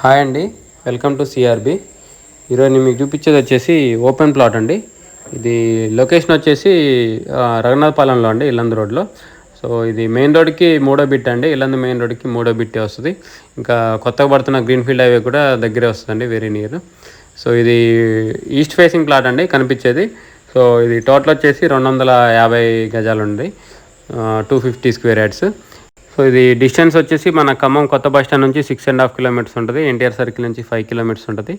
Hi అండి, welcome to CRB. ఈరోజు నేను మీకు చూపించేది వచ్చేసి ఓపెన్ ప్లాట్ అండి. ఇది లొకేషన్ వచ్చేసి రఘునాథపాలెంలో అండి, ఇల్లందు రోడ్లో. సో ఇది మెయిన్ రోడ్కి మూడో బిట్ అండి, ఇల్లందు మెయిన్ రోడ్కి మూడో బిట్టే వస్తుంది. ఇంకా కొత్తగా పడుతున్న గ్రీన్ఫీల్డ్ హైవే కూడా దగ్గరే వస్తుందండి, వెరీ నియర్. సో ఇది ఈస్ట్ ఫేసింగ్ ప్లాట్ అండి కనిపించేది. సో ఇది టోటల్ వచ్చేసి 250 గజాలు ఉంది, 250 స్క్వేర్ యార్డ్స్. సో ఇది డిస్టెన్స్ వచ్చేసి మన ఖమ్మం కొత్త బస్ స్టాండ్ నుంచి 6.5 కిలోమీటర్స్ ఉంటుంది, ఎన్టీఆర్ సర్కిల్ నుంచి 5 కిలోమీటర్స్ ఉంటుంది.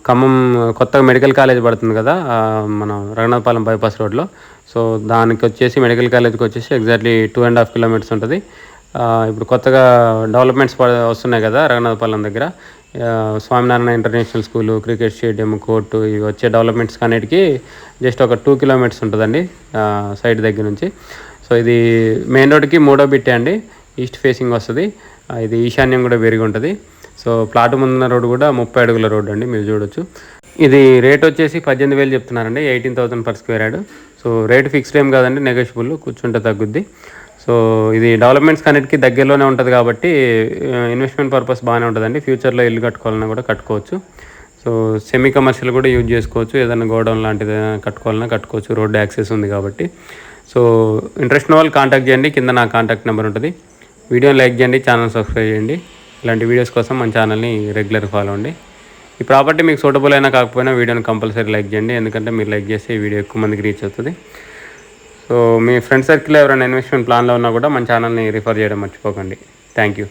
ఖమ్మం కొత్తగా మెడికల్ కాలేజ్ పడుతుంది కదా మన రఘునాథపాలెం బైపాస్ రోడ్లో. సో దానికి వచ్చేసి మెడికల్ కాలేజ్కి వచ్చేసి ఎగ్జాక్ట్లీ 2.5 కిలోమీటర్స్ ఉంటుంది. ఇప్పుడు కొత్తగా డెవలప్మెంట్స్ వస్తున్నాయి కదా రఘునాథపాలెం దగ్గర, Swaminarayan international school, cricket stadium, court, ఇవి వచ్చే డెవలప్మెంట్స్ అన్నిటికీ జస్ట్ ఒక 2 కిలోమీటర్స్ ఉంటుందండి సైడ్ దగ్గర నుంచి. సో ఇది మెయిన్ రోడ్కి మూడో బిట్టే అండి, ఈస్ట్ ఫేసింగ్ వస్తుంది. ఇది ఈశాన్యం కూడా పెరిగి ఉంటుంది. సో ప్లాట్ ముందున్న రోడ్డు కూడా 30 అడుగుల రోడ్డు అండి, మీరు చూడొచ్చు. ఇది రేట్ వచ్చేసి 18,000 చెప్తున్నారండి, 18,000 per square yard. So rate fixed ఏం కాదండి, నెగోషియబుల్, కూర్చుంటే తగ్గుద్ది. సో ఇది డెవలప్మెంట్స్ అన్నిటికీ దగ్గరలోనే ఉంటుంది కాబట్టి ఇన్వెస్ట్మెంట్ పర్పస్ బాగానే ఉంటుందండి. ఫ్యూచర్లో ఇల్లు కట్టుకోవాలన్నా కూడా కట్టుకోవచ్చు. సో సెమీ కమర్షియల్ కూడా యూజ్ చేసుకోవచ్చు, ఏదైనా గోడౌన్ లాంటిది కట్టుకోవాలన్నా కట్టుకోవచ్చు, రోడ్డు యాక్సెస్ ఉంది కాబట్టి. సో ఇంట్రెస్ట్ ఉన్న వాళ్ళు కాంటాక్ట్ చేయండి, కింద నా కాంటాక్ట్ నెంబర్ ఉంటుంది. వీడియోని లైక్ చేయండి, ఛానల్ సబ్స్క్రైబ్ చేయండి. ఇలాంటి వీడియోస్ కోసం మన ఛానల్ని రెగ్యులర్ ఫాలో అవ్వండి. ఈ ప్రాపర్టీ మీకు సూటబుల్ అయినా కాకపోయినా వీడియోని కంపల్సరీ లైక్ చేయండి, ఎందుకంటే మీరు లైక్ చేస్తే ఈ వీడియో ఎక్కువ మందికి రీచ్ అవుతుంది. సో మీ ఫ్రెండ్ సర్కిల్లో ఎవరైనా ఇన్వెస్ట్మెంట్ ప్లాన్లో ఉన్నా కూడా మన ఛానల్ని రిఫర్ చేయడం మర్చిపోకండి. Thank you.